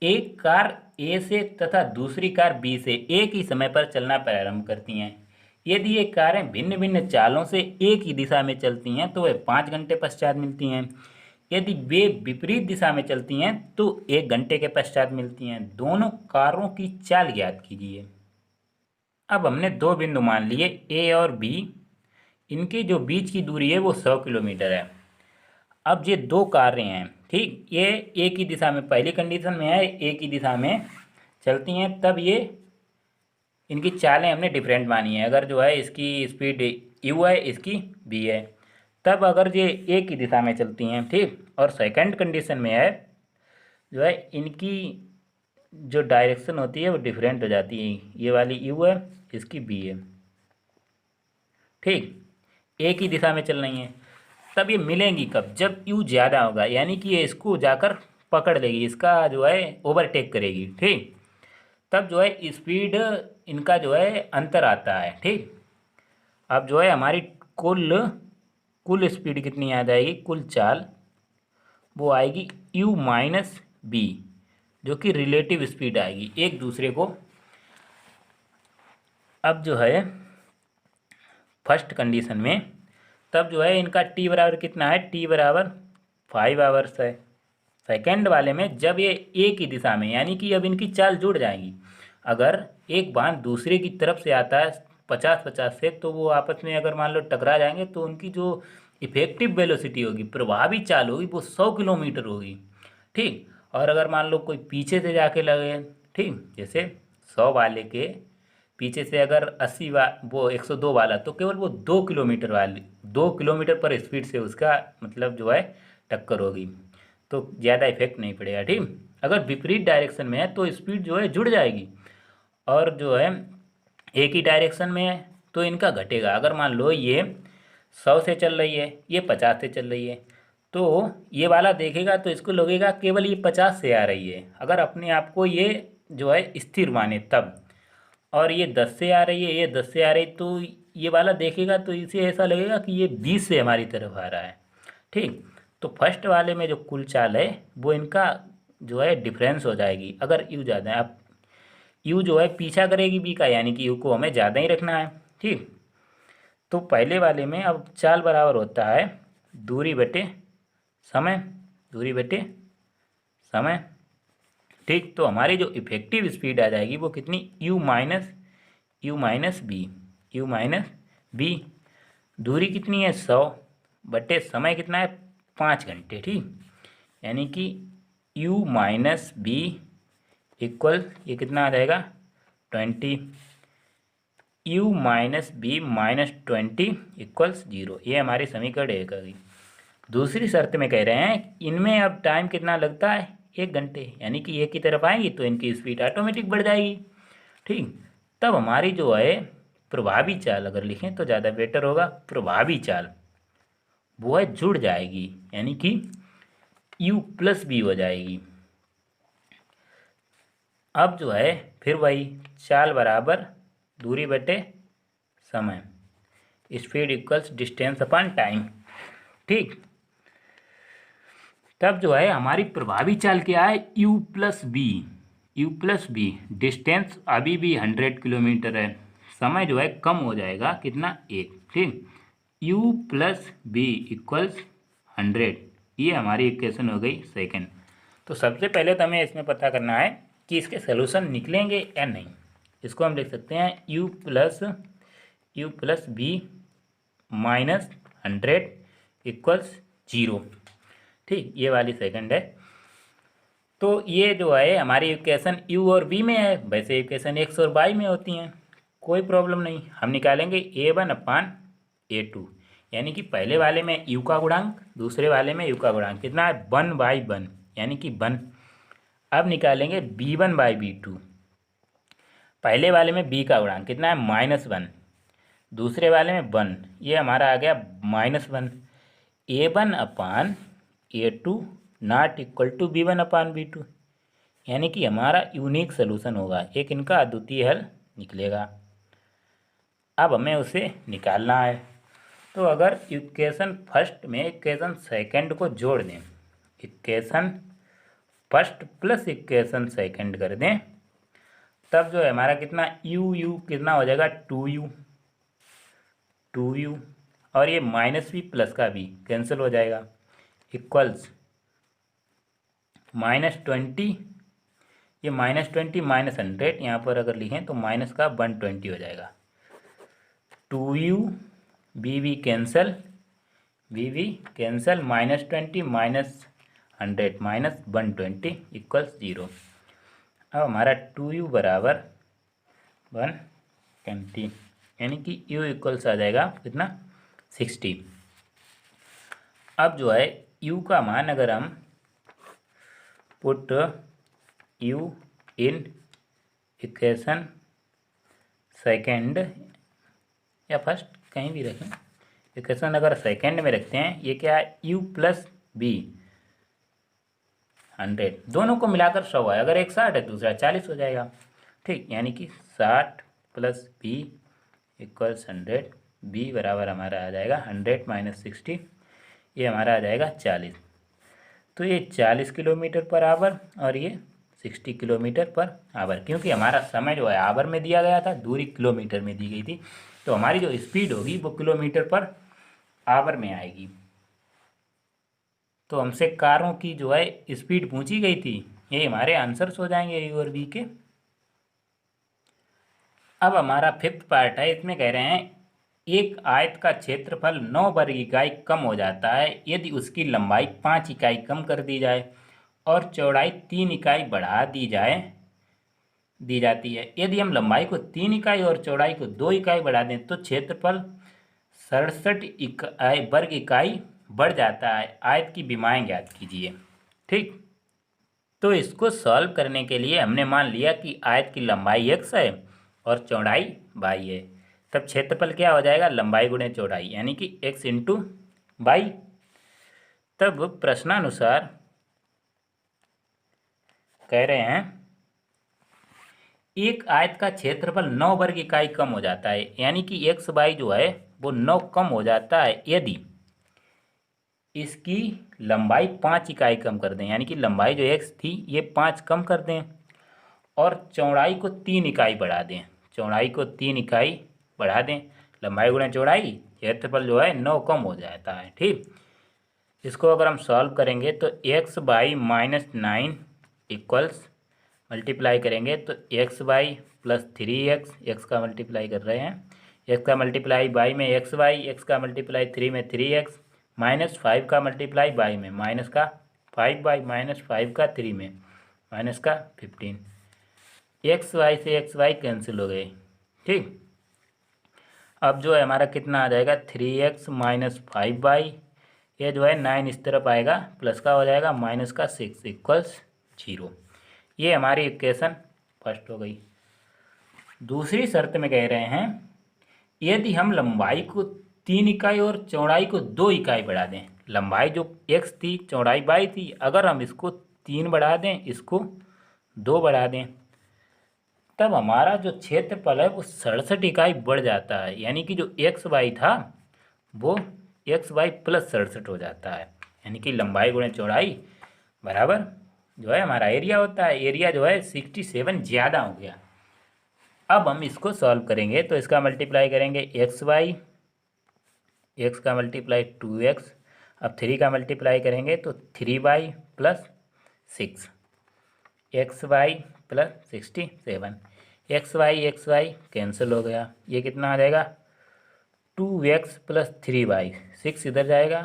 एक कार ए से तथा दूसरी कार बी से एक ही समय पर चलना प्रारंभ करती हैं। यदि ये कारें भिन्न भिन्न चालों से एक ही दिशा में चलती हैं तो वे 5 घंटे पश्चात मिलती हैं। यदि वे विपरीत दिशा में चलती हैं तो 1 घंटे के पश्चात मिलती हैं। दोनों कारों की चाल ज्ञात कीजिए। अब हमने दो बिंदु मान लिए ए और बी, इनकी जो बीच की दूरी है वो 100 किलोमीटर है। अब ये दो कारें हैं, ठीक, ये एक ही दिशा में, पहली कंडीशन में है एक ही दिशा में चलती हैं, तब ये इनकी चालें हमने डिफरेंट मानी है। अगर जो है इसकी स्पीड यू है, इसकी बी है, तब अगर ये एक ही दिशा में चलती हैं, ठीक। और सेकंड कंडीशन में है जो है इनकी जो डायरेक्शन होती है वो डिफरेंट हो जाती है, ये वाली यू है, इसकी बी है, ठीक, एक ही दिशा में चल रही हैं। तब ये मिलेंगी कब, जब यू ज़्यादा होगा, यानी कि ये इसको जाकर पकड़ लेगी, इसका जो है ओवरटेक करेगी, ठीक। तब जो है स्पीड इनका जो है अंतर आता है, ठीक। अब जो है हमारी कुल कुल स्पीड कितनी आ जाएगी, कुल चाल वो आएगी u माइनस बी, जो कि रिलेटिव स्पीड आएगी एक दूसरे को। अब जो है फर्स्ट कंडीशन में तब जो है इनका t बराबर कितना है, t बराबर 5 आवर्स है। सेकेंड वाले में जब ये एक ही दिशा में, यानी कि अब इनकी चाल जुड़ जाएंगी। अगर एक बांध दूसरे की तरफ से आता है 50-50 से, तो वो आपस में अगर मान लो टकरा जाएंगे तो उनकी जो इफेक्टिव वेलोसिटी होगी, प्रभावी चाल होगी, वो 100 किलोमीटर होगी, ठीक। और अगर मान लो कोई पीछे से जाके लगे, ठीक, जैसे 100 वाले के पीछे से अगर 80 वो 102 वाला, तो केवल वो 2 किलोमीटर वाली 2 किलोमीटर पर स्पीड से उसका मतलब जो है टक्कर होगी, तो ज़्यादा इफेक्ट नहीं पड़ेगा, ठीक। अगर विपरीत डायरेक्शन में है तो स्पीड जो है जुड़ जाएगी, और जो है एक ही डायरेक्शन में है तो इनका घटेगा। अगर मान लो ये 100 से चल रही है, ये 50 से चल रही है, तो ये वाला देखेगा तो इसको लगेगा केवल ये 50 से आ रही है, अगर अपने आप को ये जो है स्थिर माने तब। और ये 10 से आ रही है, ये 10 से आ रही, तो ये वाला देखेगा तो इसे ऐसा लगेगा कि ये 20 से हमारी तरफ आ रहा है, ठीक। तो फर्स्ट वाले में जो कुल चाल है वो इनका जो है डिफरेंस हो जाएगी। अगर यू ज़्यादा है, अब यू जो है पीछा करेगी बी का, यानी कि यू को हमें ज़्यादा ही रखना है, ठीक। तो पहले वाले में अब चाल बराबर होता है दूरी बटे समय, दूरी बटे समय, ठीक। तो हमारी जो इफेक्टिव स्पीड आ जाएगी वो कितनी, u minus B, U minus B. दूरी कितनी है 100 बटे समय कितना है 5 घंटे, ठीक। यानी कि u माइनस बी इक्वल ये कितना आ जाएगा 20, u minus B minus 20 equals 0। ये हमारी समीकरण एक आ गई। दूसरी शर्त में कह रहे हैं इनमें अब टाइम कितना लगता है 1 घंटे, यानी कि एक की तरफ आएंगी तो इनकी स्पीड ऑटोमेटिक बढ़ जाएगी, ठीक। तब हमारी जो है प्रभावी चाल अगर लिखें तो ज़्यादा बेटर होगा, प्रभावी चाल वो है जुड़ जाएगी, यानी कि u प्लस बी हो जाएगी। अब जो है फिर वही चाल बराबर दूरी बटे समय, speed equals distance upon time, ठीक। तब जो है हमारी प्रभावी चाल क्या है u प्लस बी, डिस्टेंस अभी भी 100 किलोमीटर है, समय जो है कम हो जाएगा कितना 1, ठीक। u प्लस बी इक्वल्स 100, ये हमारी इक्वेशन हो गई सेकंड। तो सबसे पहले तो हमें इसमें पता करना है कि इसके सोल्यूशन निकलेंगे या नहीं। इसको हम लिख सकते हैं u plus B minus 100 equals 0, ठीक। ये वाली सेकंड है। तो ये जो है हमारी इक्वेशन u और v में है, वैसे इक्वेशन x और y में होती हैं, कोई प्रॉब्लम नहीं। हम निकालेंगे a1 अपान a2, यानी कि पहले वाले में u का गुणांक, दूसरे वाले में u का गुणांक कितना है 1/1, यानी कि 1। अब निकालेंगे b1/b2। पहले वाले में b का गुणांक कितना है -1, दूसरे वाले में 1, ये हमारा आ गया -1। a1/a2 not equal to b1/b2, यानी कि हमारा यूनिक सोल्यूशन होगा, एक इनका अद्वितीय हल निकलेगा। अब हमें उसे निकालना है, तो अगर इक्वेशन फर्स्ट में इक्वेशन सेकंड को जोड़ दें, equation first plus equation second कर दें, तब जो है हमारा कितना यू कितना हो जाएगा 2u, और ये माइनस भी प्लस का भी कैंसिल हो जाएगा, इक्वल्स -20, ये -20 -100 यहाँ पर अगर लिखें तो माइनस का 120 हो जाएगा। 2u V cancel, V cancel, -20 -100 -120 equals 0। अब हमारा 2u बराबर 120, यानी कि u इक्वल्स आ जाएगा कितना 60। अब जो है u का मान अगर हम put u in equation second या फर्स्ट कहीं भी रखें, इक्वेशन अगर सेकंड में रखते हैं, ये क्या है u प्लस बी 100, दोनों को मिलाकर 100 है, अगर एक 60 है दूसरा 40 हो जाएगा, ठीक, यानी कि 60 प्लस बी इक्वल्स 100, बी बराबर हमारा आ जाएगा 100 माइनस 60, ये हमारा आ जाएगा 40। तो ये 40 किलोमीटर पर आवर और ये 60 किलोमीटर पर आवर, क्योंकि हमारा समय जो है आवर में दिया गया था, दूरी किलोमीटर में दी गई थी, तो हमारी जो स्पीड होगी वो किलोमीटर पर आवर में आएगी। तो हमसे कारों की जो है स्पीड पूछी गई थी, ये हमारे आंसर्स हो जाएंगे ए और बी के। अब हमारा फिफ्थ पार्ट है, इसमें कह रहे हैं एक आयत का क्षेत्रफल 9 वर्ग इकाई कम हो जाता है यदि उसकी लंबाई 5 इकाई कम कर दी जाए और चौड़ाई 3 इकाई बढ़ा दी जाती है। यदि हम लंबाई को 3 इकाई और चौड़ाई को 2 इकाई बढ़ा दें तो क्षेत्रफल 67 वर्ग इकाई बढ़ जाता है। आयत की विमाएं ज्ञात कीजिए। ठीक, तो इसको सॉल्व करने के लिए हमने मान लिया कि आयत की लंबाई x है और चौड़ाई y है, तब क्षेत्रफल क्या हो जाएगा लंबाई गुणे चौड़ाई, यानी कि x इंटू वाई। तब प्रश्नानुसार कह रहे हैं एक आयत का क्षेत्रफल 9 वर्ग इकाई कम हो जाता है, यानी कि एक्स वाई जो है वो 9 कम हो जाता है यदि इसकी लंबाई 5 इकाई कम कर दें, यानी कि लंबाई जो x थी ये 5 कम कर दें और चौड़ाई को 3 इकाई बढ़ा दें, चौड़ाई को 3 इकाई बढ़ा दें, लंबाई गुणा चौड़ाई, क्षेत्रफल जो है 9 कम हो जाता है। ठीक, इसको अगर हम सॉल्व करेंगे तो x/-9 इक्वल्स मल्टीप्लाई करेंगे तो x/+ 3x, x का मल्टीप्लाई कर रहे हैं, x का मल्टीप्लाई y में xy, x का मल्टीप्लाई 3 में 3x, -5 का मल्टीप्लाई y में माइनस का 5y, -5 का 3 में माइनस का 15, xy से xy कैंसिल हो गए। ठीक, अब जो है हमारा कितना आ जाएगा 3x - 5y, ये जो है 9 इस तरफ आएगा, प्लस का हो जाएगा माइनस का 6 इक्वल्स 0। ये हमारी इक्वेशन फर्स्ट हो गई। दूसरी शर्त में कह रहे हैं यदि हम लंबाई को 3 इकाई और चौड़ाई को 2 इकाई बढ़ा दें, लंबाई जो x थी चौड़ाई y थी, अगर हम इसको 3 बढ़ा दें इसको 2 बढ़ा दें, तब हमारा जो क्षेत्रफल है वो 67 इकाई बढ़ जाता है, यानी कि जो एक्स वाई था वो XY + 67 हो जाता है, यानी कि लंबाई गुणे चौड़ाई बराबर जो है हमारा एरिया होता है, एरिया जो है 67 ज़्यादा हो गया। अब हम इसको सॉल्व करेंगे तो इसका मल्टीप्लाई करेंगे XY, x का मल्टीप्लाई 2x, अब 3 का मल्टीप्लाई करेंगे तो 3y + 6, XY + 67, XY कैंसिल हो गया, ये कितना आ जाएगा 2x + 3y, 6 इधर जाएगा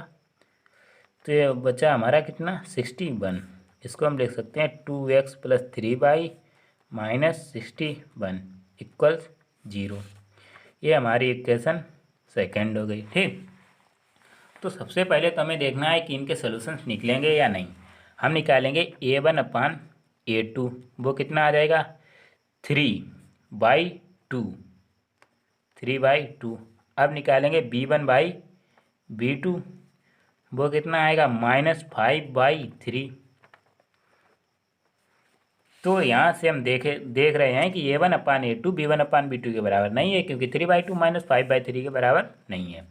तो ये बचा हमारा कितना 61, इसको हम लिख सकते हैं 2x + 3y - 61 इक्वल्स 0। ये हमारी इक्वेशन सेकंड हो गई। ठीक, तो सबसे पहले तो हमें देखना है कि इनके सॉल्यूशंस निकलेंगे या नहीं। हम निकालेंगे a1/a2 A2, वो कितना आ जाएगा 3/2, 3/2। अब निकालेंगे B1/B2, वो कितना आएगा -5/3। तो यहाँ से हम देख रहे हैं कि A1/A2 B1/B2 के बराबर नहीं है, क्योंकि 3/2 -5/3 के बराबर नहीं है।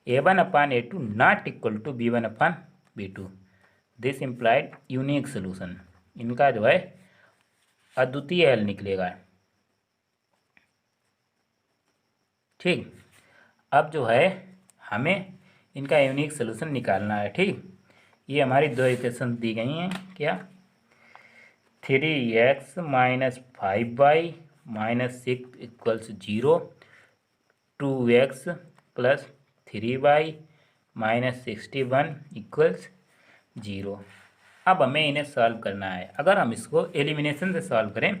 A1/A2 not equal to B1/B2। This implied unique solution, इनका जो है अद्वितीय हल निकलेगा। ठीक, अब जो है हमें इनका यूनिक सोल्यूशन निकालना है। ठीक, ये हमारी दो इक्वेशन दी गई हैं, क्या 3x - 5y - 6 = 0, 2x + 3y - 61 = 0। अब हमें इन्हें सॉल्व करना है। अगर हम इसको एलिमिनेशन से सॉल्व करें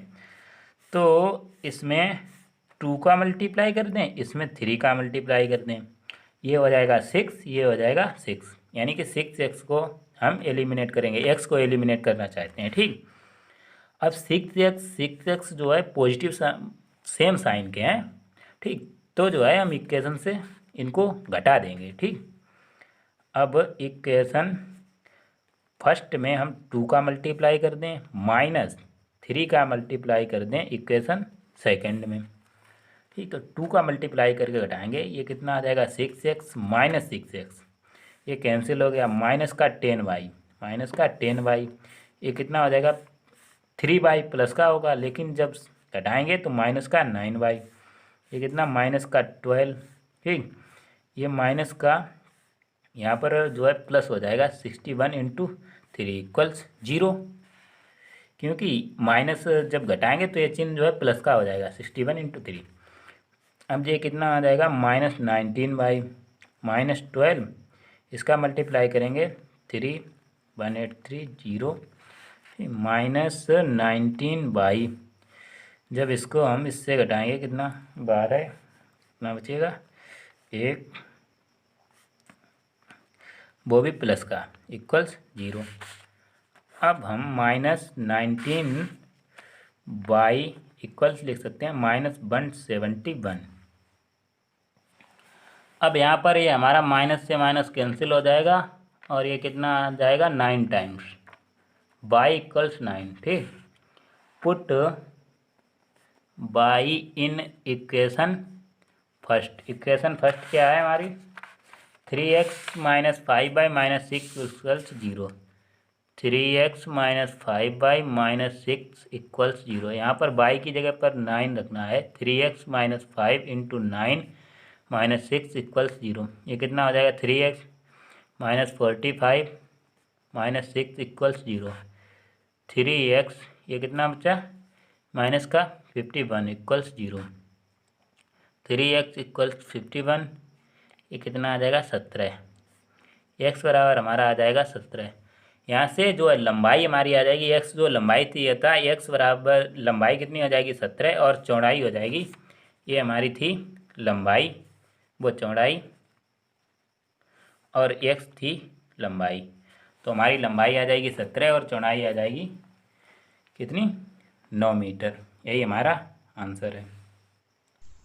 तो इसमें 2 का मल्टीप्लाई कर दें, इसमें 3 का मल्टीप्लाई कर दें, ये हो जाएगा 6, ये हो जाएगा 6, यानी कि 6x को हम एलिमिनेट करेंगे, x को एलिमिनेट करना चाहते हैं। ठीक, अब 6x जो है पॉजिटिव सेम साइन के हैं। ठीक, तो जो है हम इक्वेशन से इनको घटा देंगे। ठीक, अब इक्वेशन फर्स्ट में हम 2 का मल्टीप्लाई कर दें, -3 का मल्टीप्लाई कर दें इक्वेशन सेकंड में। ठीक, तो 2 का मल्टीप्लाई करके घटाएंगे, ये कितना आ जाएगा 6x - 6x, ये कैंसिल हो गया, -10y, ये कितना हो जाएगा 3y प्लस का होगा, लेकिन जब घटाएंगे तो -9y, ये कितना -12। ठीक, ये माइनस का यहाँ पर जो है प्लस हो जाएगा, 61 × 3 = 0, क्योंकि माइनस जब घटाएंगे तो ये चिन्ह जो है प्लस का हो जाएगा, 61 × 3। अब ये कितना आ जाएगा -19y -12, इसका मल्टीप्लाई करेंगे 3 183 0 -19y, जब इसको हम इससे घटाएंगे कितना 12, कितना बचेगा 1, वो भी प्लस का = 0। अब हम -19y इक्वल्स लिख सकते हैं -171। अब यहाँ पर ये हमारा माइनस से माइनस कैंसिल हो जाएगा और ये कितना आ जाएगा 9 टाइम्स y = 9। ठीक, put y in equation first. Equation first क्या है हमारी 3x - 5y - 6 = 0, 3x - 5y - 6 = 0। यहाँ पर y की जगह पर 9 रखना है, 3x - 5 × 9 - 6 = 0, ये कितना हो जाएगा 3x - 45 - 6 = 0, 3x, ये कितना बचा माइनस का 51 = 0, 3x = 51, ये कितना आ जाएगा 17, x बराबर हमारा आ जाएगा 17। यहाँ से जो लंबाई हमारी आ जाएगी, x जो लंबाई थी ये था, x बराबर लंबाई कितनी हो जाएगी 17 और चौड़ाई हो जाएगी, ये हमारी थी लंबाई, वो चौड़ाई, और x थी लंबाई, तो हमारी लंबाई आ जाएगी 17 और चौड़ाई आ जाएगी कितनी 9 मीटर। यही हमारा आंसर है।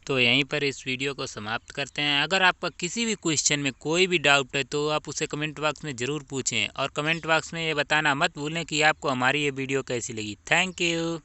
तो यहीं पर इस वीडियो को समाप्त करते हैं। अगर आपका किसी भी क्वेश्चन में कोई भी डाउट है तो आप उसे कमेंट बॉक्स में ज़रूर पूछें, और कमेंट बॉक्स में ये बताना मत भूलें कि आपको हमारी ये वीडियो कैसी लगी। Thank you.